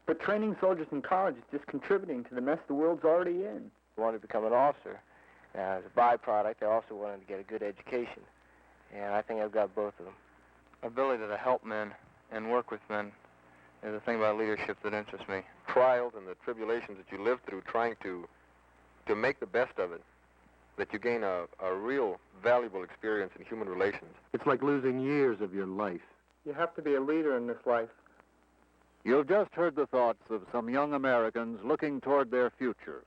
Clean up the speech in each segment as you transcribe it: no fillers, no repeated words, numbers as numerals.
But training soldiers in college is just contributing to the mess the world's already in. I wanted to become an officer. As a byproduct, I also wanted to get a good education. And I think I've got both of them. Ability to help men and work with men is the thing about leadership that interests me. Trials and the tribulations that you live through trying to make the best of it, that you gain a real valuable experience in human relations. It's like losing years of your life. You have to be a leader in this life. You've just heard the thoughts of some young Americans looking toward their future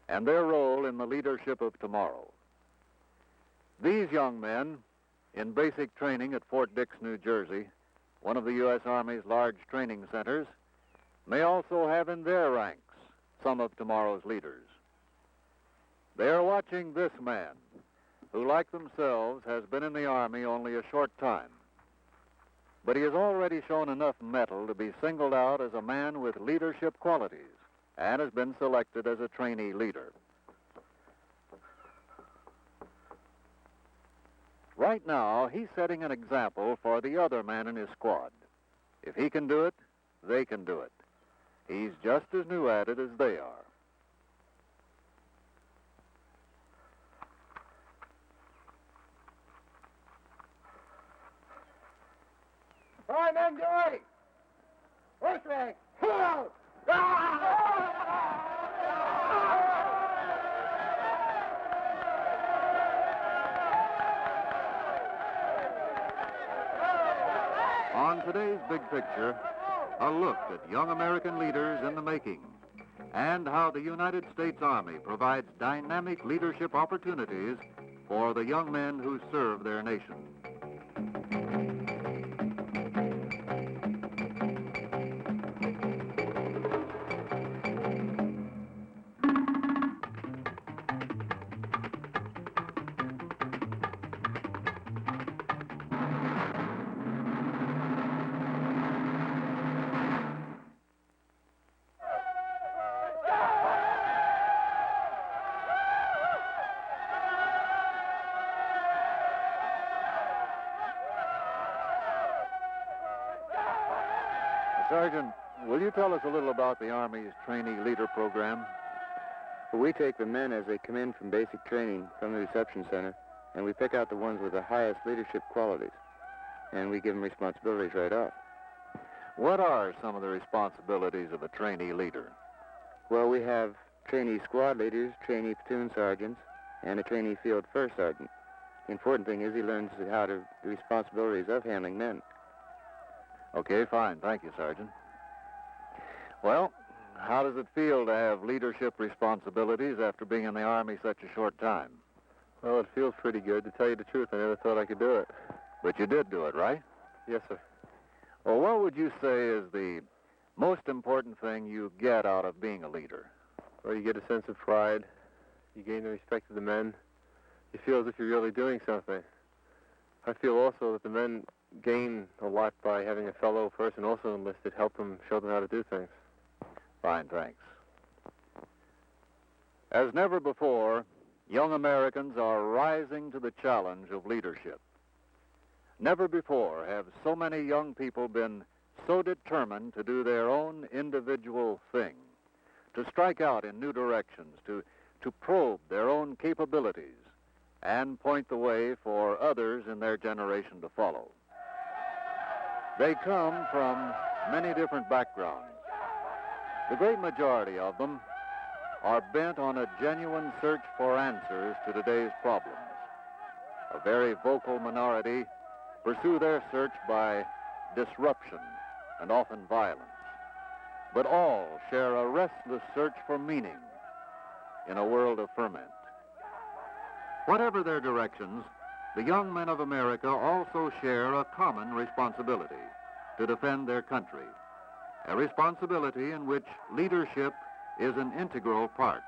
and their role in the leadership of tomorrow. These young men, in basic training at Fort Dix, New Jersey, one of the U.S. Army's large training centers, may also have in their ranks some of tomorrow's leaders. They are watching this man, who, like themselves, has been in the Army only a short time. But he has already shown enough mettle to be singled out as a man with leadership qualities and has been selected as a trainee leader. Right now, he's setting an example for the other men in his squad. If he can do it, they can do it. He's just as new at it as they are. All right, men, get ready. First rank. Out. On today's Big Picture, a look at young American leaders in the making and how the United States Army provides dynamic leadership opportunities for the young men who serve their nation. Sergeant, will you tell us a little about the Army's trainee leader program? Well, we take the men as they come in from basic training from the reception center, and we pick out the ones with the highest leadership qualities, and we give them responsibilities right off. What are some of the responsibilities of a trainee leader? Well, we have trainee squad leaders, trainee platoon sergeants, and a trainee field first sergeant. The important thing is he learns how to the responsibilities of handling men. Okay, fine. Thank you, Sergeant. Well, how does it feel to have leadership responsibilities after being in the Army such a short time? Well, it feels pretty good. To tell you the truth, I never thought I could do it. But you did do it, right? Yes, sir. Well, what would you say is the most important thing you get out of being a leader? Well, you get a sense of pride. You gain the respect of the men. You feel as if you're really doing something. I feel also that the men gain a lot by having a fellow person also enlisted help them, show them how to do things. Fine, thanks. As never before, young Americans are rising to the challenge of leadership. Never before have so many young people been so determined to do their own individual thing, to strike out in new directions, to probe their own capabilities, and point the way for others in their generation to follow. They come from many different backgrounds. The great majority of them are bent on a genuine search for answers to today's problems. A very vocal minority pursue their search by disruption and often violence. But all share a restless search for meaning in a world of ferment. Whatever their directions, the young men of America also share a common responsibility to defend their country, a responsibility in which leadership is an integral part.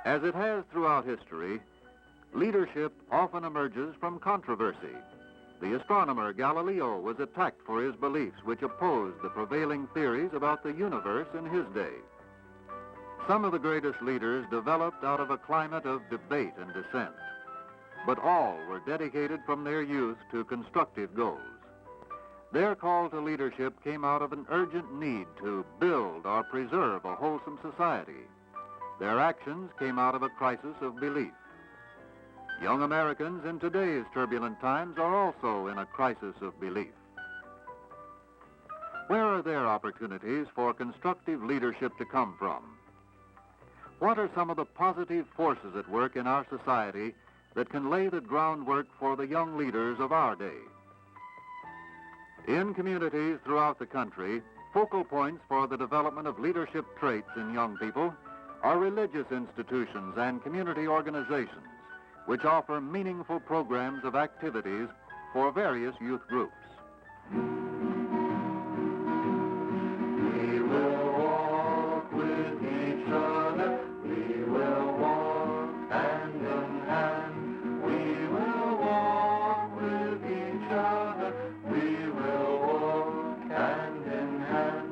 As it has throughout history, leadership often emerges from controversy. The astronomer Galileo was attacked for his beliefs, which opposed the prevailing theories about the universe in his day. Some of the greatest leaders developed out of a climate of debate and dissent, but all were dedicated from their youth to constructive goals. Their call to leadership came out of an urgent need to build or preserve a wholesome society. Their actions came out of a crisis of belief. Young Americans in today's turbulent times are also in a crisis of belief. Where are their opportunities for constructive leadership to come from? What are some of the positive forces at work in our society that can lay the groundwork for the young leaders of our day? In communities throughout the country, focal points for the development of leadership traits in young people are religious institutions and community organizations, which offer meaningful programs of activities for various youth groups. We will walk with each other. We will walk hand in hand. We will walk with each other. We will walk hand in hand.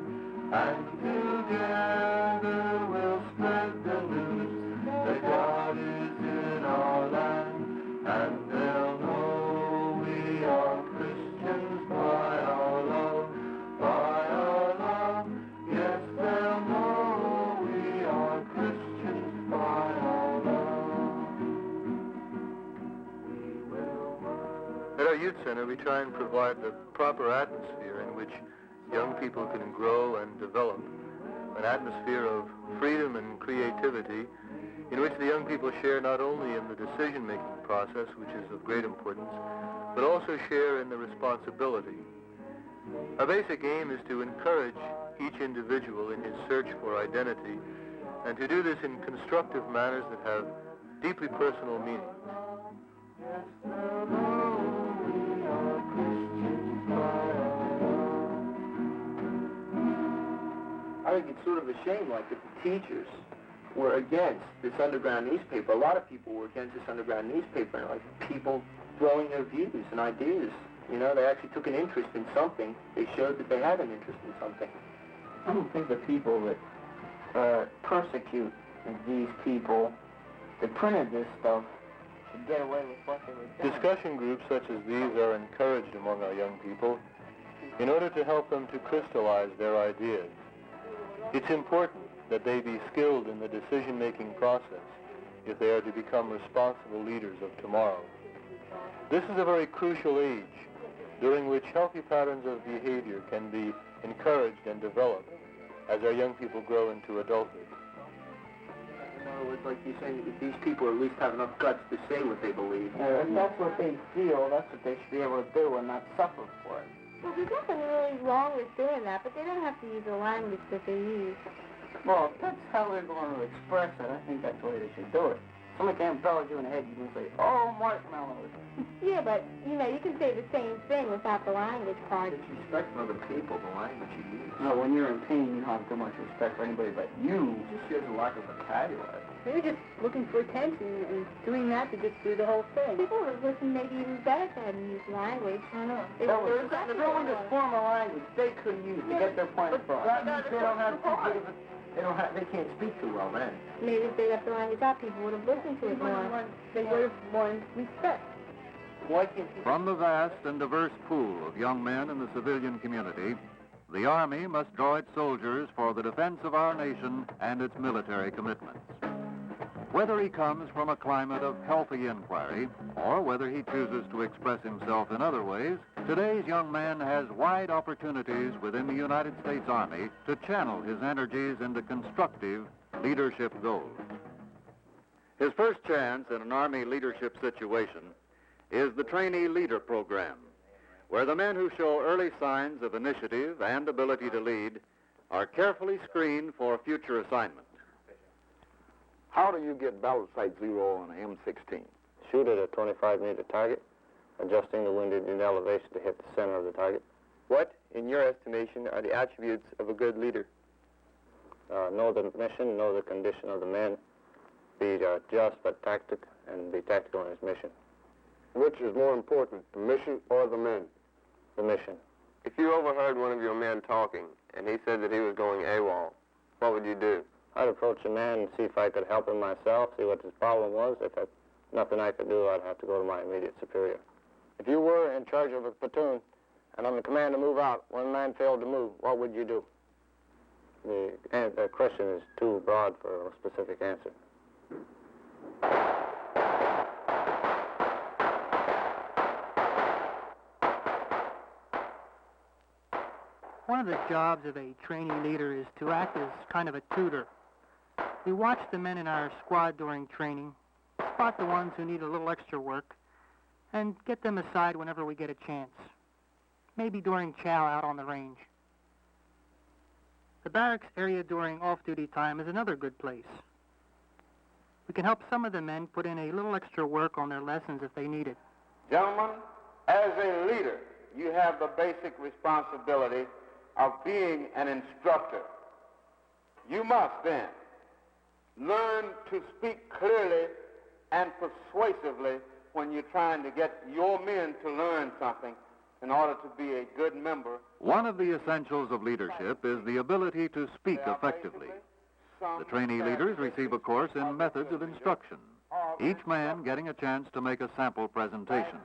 And together we'll spread the news that God is in our land. And they'll know we are Christians by our love, by our love. Yes, they'll know we are Christians by our love. We will work. At our youth center, we try and provide the proper atmosphere in which young people can grow and develop, an atmosphere of freedom and creativity in which the young people share not only in the decision-making process, which is of great importance, but also share in the responsibility. Our basic aim is to encourage each individual in his search for identity, and to do this in constructive manners that have deeply personal meaning. I think it's sort of a shame, like, if the teachers were against this underground newspaper. A lot of people were against this underground newspaper, and, like, people throwing their views and ideas. You know, they actually took an interest in something. They showed that they had an interest in something. I don't think the people that persecute these people that printed this stuff should get away with what they were doing. Discussion groups such as these are encouraged among our young people in order to help them to crystallize their ideas. It's important that they be skilled in the decision-making process if they are to become responsible leaders of tomorrow. This is a very crucial age during which healthy patterns of behavior can be encouraged and developed as our young people grow into adulthood. In other words, like you're saying, if these people at least have enough guts to say what they believe. If that's what they feel, that's what they should be able to do and not suffer for it. Well, there's nothing really wrong with doing that, but they don't have to use the language that they use. Well, if that's how they're going to express it, I think that's the way they should do it. Somebody can't bellow you in the head, you can say, oh, marshmallows. Yeah, but, you know, you can say the same thing without the language part. It's respect for other people, the language you use. No, when you're in pain, you don't have too much respect for anybody but you. It just shows a lack of vocabulary. They're just looking for attention and doing that to just do the whole thing. People would listen maybe even better if they hadn't used language. I know. If there was a form of language they couldn't use to get their point across. They don't have too good of a... They can't speak too well then. Maybe if they left the language out, people would have listened to it more. They would have won respect. Why can't people... From the vast and diverse pool of young men in the civilian community, the Army must draw its soldiers for the defense of our nation and its military commitments. Whether he comes from a climate of healthy inquiry, or whether he chooses to express himself in other ways, today's young man has wide opportunities within the United States Army to channel his energies into constructive leadership goals. His first chance in an Army leadership situation is the Trainee Leader Program, where the men who show early signs of initiative and ability to lead are carefully screened for future assignment. How do you get battle sight zero on an M16? Shoot at a 25-meter target, adjusting the wind in elevation to hit the center of the target. What, in your estimation, are the attributes of a good leader? Know the mission, know the condition of the men, be just but tactical, and be tactical in his mission. Which is more important, the mission or the men? The mission. If you overheard one of your men talking, and he said that he was going AWOL, what would you do? I'd approach the man and see if I could help him myself, see what his problem was. If that's nothing I could do, I'd have to go to my immediate superior. If you were in charge of a platoon And on the command to move out, one man failed to move, what would you do? The question is too broad for a specific answer. One of the jobs of a trainee leader is to act as kind of a tutor. We watch the men in our squad during training, spot the ones who need a little extra work, and get them aside whenever we get a chance. Maybe during chow out on the range. The barracks area during off-duty time is another good place. We can help some of the men put in a little extra work on their lessons if they need it. Gentlemen, as a leader, you have the basic responsibility of being an instructor. You must then learn to speak clearly and persuasively when you're trying to get your men to learn something in order to be a good member. One of the essentials of leadership is the ability to speak effectively. The trainee leaders receive a course in methods of instruction, each man getting a chance to make a sample presentation,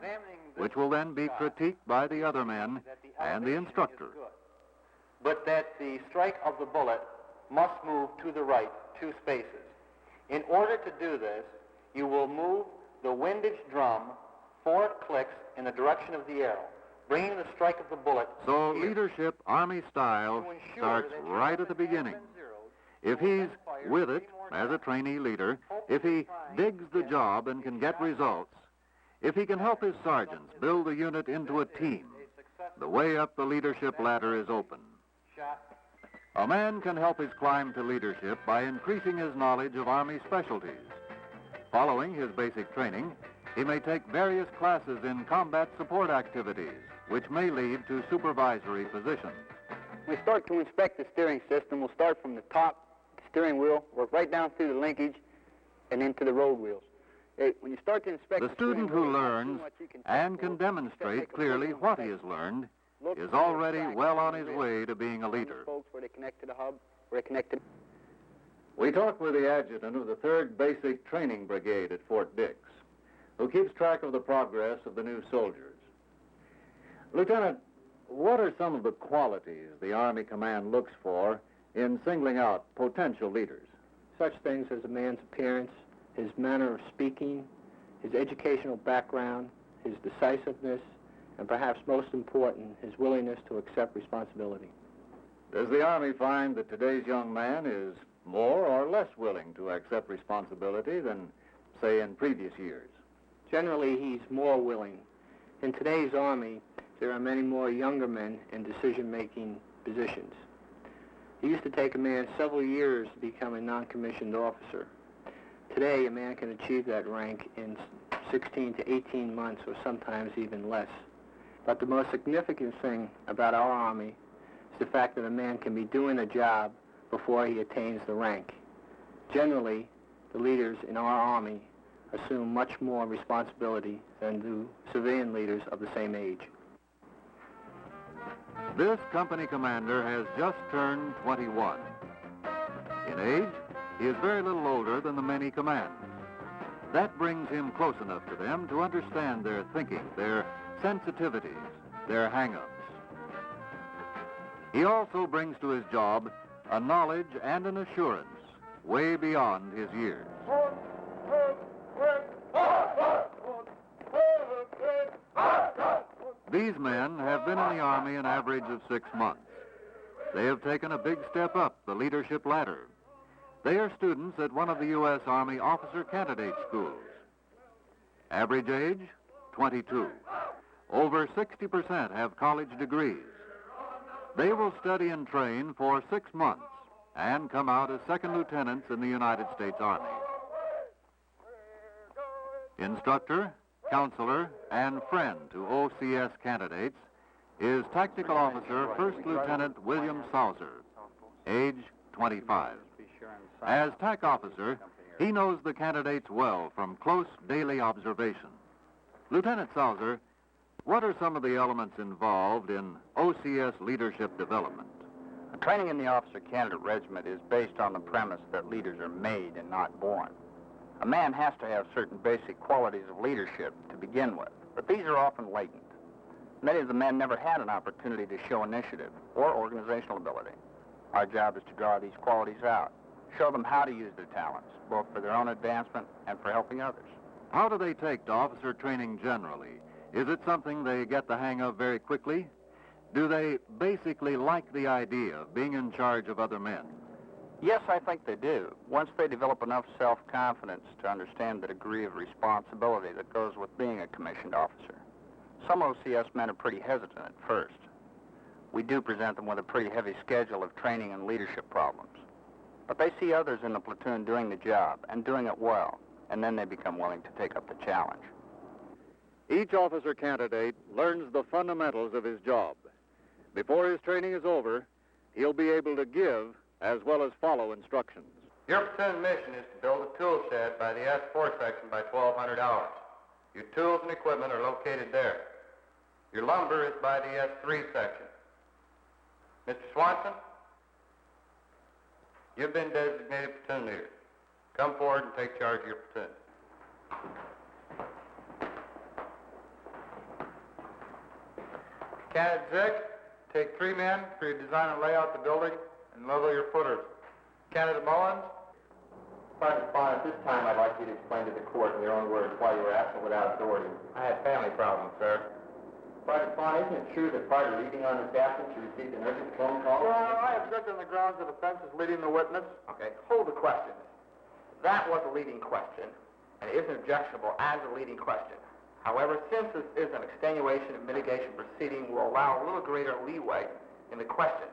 which will then be critiqued by the other men and the instructor. But that the strike of the bullet must move to the right 2 spaces. In order to do this, you will move the windage drum 4 clicks in the direction of the arrow, bringing the strike of the bullet. So here. Leadership Army style starts right at the beginning. If he's with it as a trainee leader, if he digs the job and can get results, if he can help his sergeants build the unit into a team, the way up the leadership ladder is open. A man can help his climb to leadership by increasing his knowledge of Army specialties. Following his basic training, he may take various classes in combat support activities, which may lead to supervisory positions. When we start to inspect the steering system, we'll start from the top steering wheel, work right down through the linkage, and into the road wheels. When you start to inspect the student who learns and can demonstrate clearly what he has learned is already well on his way to being a leader. Where they connect to the hub, where they connect to... We talked with the adjutant of the 3rd Basic Training Brigade at Fort Dix, who keeps track of the progress of the new soldiers. Lieutenant, what are some of the qualities the Army Command looks for in singling out potential leaders? Such things as a man's appearance, his manner of speaking, his educational background, his decisiveness, and perhaps most important, his willingness to accept responsibility. Does the Army find that today's young man is more or less willing to accept responsibility than, say, in previous years? Generally, he's more willing. In today's Army, there are many more younger men in decision-making positions. It used to take a man several years to become a non-commissioned officer. Today, a man can achieve that rank in 16 to 18 months, or sometimes even less. But the most significant thing about our Army is the fact that a man can be doing a job before he attains the rank. Generally, the leaders in our Army assume much more responsibility than do civilian leaders of the same age. This company commander has just turned 21. In age, he is very little older than the men he commands. That brings him close enough to them to understand their thinking, their sensitivities, their hang-ups. He also brings to his job a knowledge and an assurance way beyond his years. These men have been in the Army an average of 6 months. They have taken a big step up the leadership ladder. They are students at one of the U.S. Army officer candidate schools. Average age, 22. Over 60% have college degrees. They will study and train for 6 months and come out as second lieutenants in the United States Army. Instructor, counselor, and friend to OCS candidates is Tactical Officer First Lieutenant William Sauser, age 25. As TAC officer, he knows the candidates well from close daily observation. Lieutenant Sauser, what are some of the elements involved in OCS leadership development? Training in the officer candidate regiment is based on the premise that leaders are made and not born. A man has to have certain basic qualities of leadership to begin with, but these are often latent. Many of the men never had an opportunity to show initiative or organizational ability. Our job is to draw these qualities out, show them how to use their talents, both for their own advancement and for helping others. How do they take to officer training generally? Is it something they get the hang of very quickly? Do they basically like the idea of being in charge of other men? Yes, I think they do. Once they develop enough self-confidence to understand the degree of responsibility that goes with being a commissioned officer. Some OCS men are pretty hesitant at first. We do present them with a pretty heavy schedule of training and leadership problems. But they see others in the platoon doing the job and doing it well, and then they become willing to take up the challenge. Each officer candidate learns the fundamentals of his job. Before his training is over, he'll be able to give as well as follow instructions. Your platoon mission is to build a tool shed by the S4 section by 1200 hours. Your tools and equipment are located there. Your lumber is by the S3 section. Mr. Swanson, you've been designated platoon leader. Come forward and take charge of your platoon. Candidate Zick, take 3 men for your design and layout the building and level your footers. Candidate Mullins. Sergeant Spawn, at this time I'd like you to explain to the court in your own words why you were absent without authority. I had family problems, sir. Sergeant Spawn, isn't it true that prior to leaving on this absence you received an urgent phone call? Well, I object on the grounds of offense is leading the witness. Okay, hold the questions. That was a leading question, and it isn't objectionable as a leading question. However, since this is an extenuation and mitigation proceeding, we'll allow a little greater leeway in the question.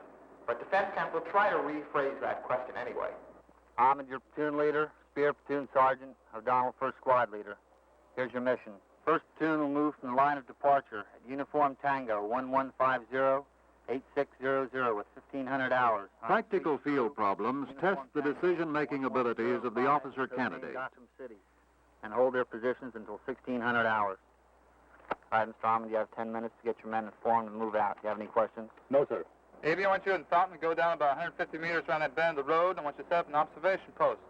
But defense counsel will try to rephrase that question anyway. Ahmed, your platoon leader. Spear, platoon sergeant. O'Donnell, first squad leader. Here's your mission. First platoon will move from the line of departure at Uniform Tango 1150, 8600 with 1,500 hours. Practical field problems test the decision-making abilities of the officer candidate. Gotham City, and hold their positions until 1,600 hours. All right, Mr. Ahmed, you have 10 minutes to get your men informed and move out. Do you have any questions? No, sir. Avy, I want you and Fountain to go down about 150 meters around that bend of the road, and I want you to set up an observation post.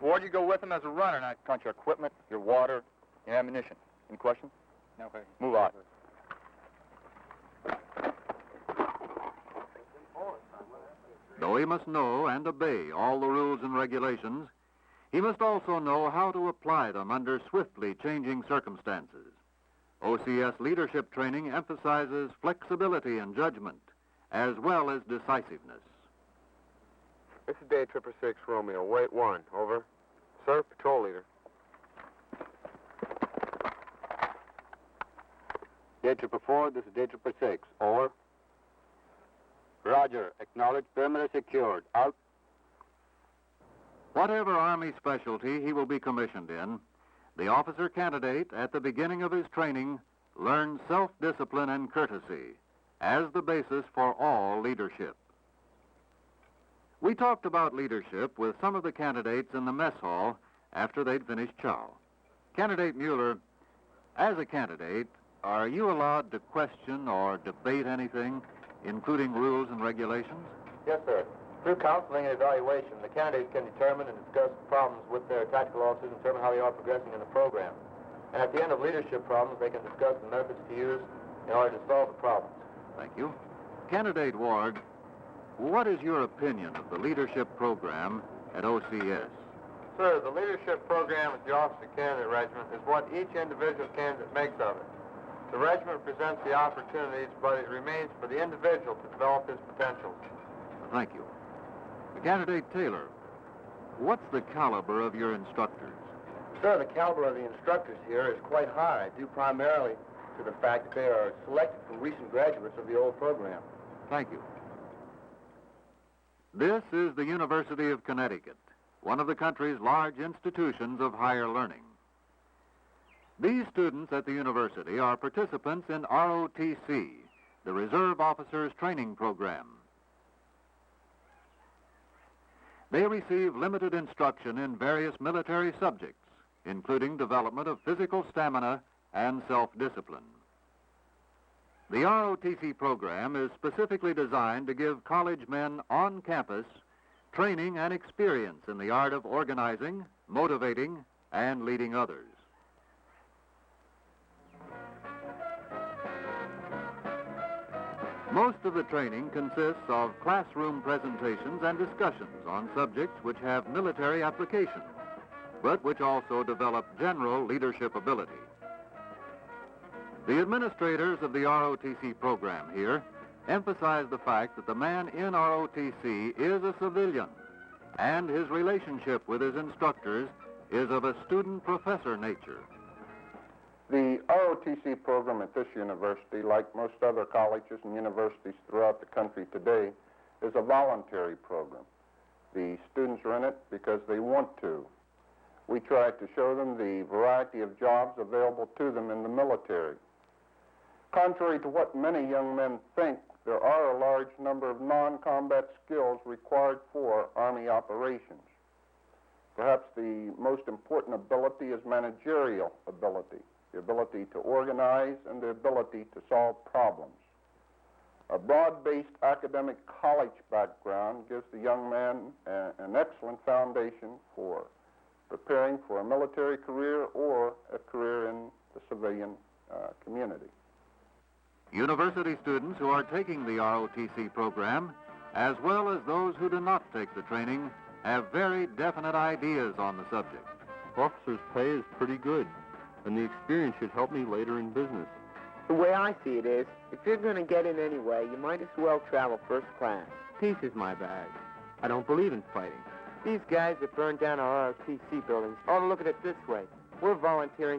Ward, you go with him as a runner. Now, Count your equipment, your water, your ammunition. Any questions? No, okay. Move on. Though he must know and obey all the rules and regulations, he must also know how to apply them under swiftly changing circumstances. OCS leadership training emphasizes flexibility and judgment, as well as decisiveness. This is Day 666 Romeo. Wait 1. Over. Sir, patrol leader. Day 4, this is Day 666. Over. Roger. Acknowledge. Perimeter secured. Out. Whatever Army specialty he will be commissioned in, the officer candidate at the beginning of his training learns self-discipline and courtesy as the basis for all leadership. We talked about leadership with some of the candidates in the mess hall after they'd finished chow. Candidate Mueller, as a candidate, are you allowed to question or debate anything, including rules and regulations? Yes, sir. Through counseling and evaluation, the candidates can determine and discuss problems with their tactical officers and determine how they are progressing in the program. And at the end of leadership problems, they can discuss the methods to use in order to solve the problems. Thank you. Candidate Ward, what is your opinion of the leadership program at OCS? Sir, the leadership program at the Officer Candidate Regiment is what each individual candidate makes of it. The regiment presents the opportunities, but it remains for the individual to develop his potential. Thank you. Candidate Taylor, what's the caliber of your instructors? Sir, the caliber of the instructors here is quite high, due primarily to the fact that they are selected from recent graduates of the old program. Thank you. This is the University of Connecticut, one of the country's large institutions of higher learning. These students at the university are participants in ROTC, the Reserve Officers Training Program. They receive limited instruction in various military subjects, including development of physical stamina and self-discipline. The ROTC program is specifically designed to give college men on campus training and experience in the art of organizing, motivating, and leading others. Most of the training consists of classroom presentations and discussions on subjects which have military application, but which also develop general leadership ability. The administrators of the ROTC program here emphasize the fact that the man in ROTC is a civilian, and his relationship with his instructors is of a student-professor nature. The ROTC program at this university, like most other colleges and universities throughout the country today, is a voluntary program. The students are in it because they want to. We try to show them the variety of jobs available to them in the military. Contrary to what many young men think, there are a large number of non-combat skills required for Army operations. Perhaps the most important ability is managerial ability, the ability to organize and the ability to solve problems. A broad-based academic college background gives the young man an excellent foundation for preparing for a military career or a career in the civilian community. University students who are taking the ROTC program, as well as those who do not take the training, have very definite ideas on the subject. Officer's pay is pretty good, and the experience should help me later in business. The way I see it is, if you're going to get in anyway, you might as well travel first class. Peace is my bag. I don't believe in fighting. These guys that burned down our ROTC buildings ought to look at it this way. We're volunteering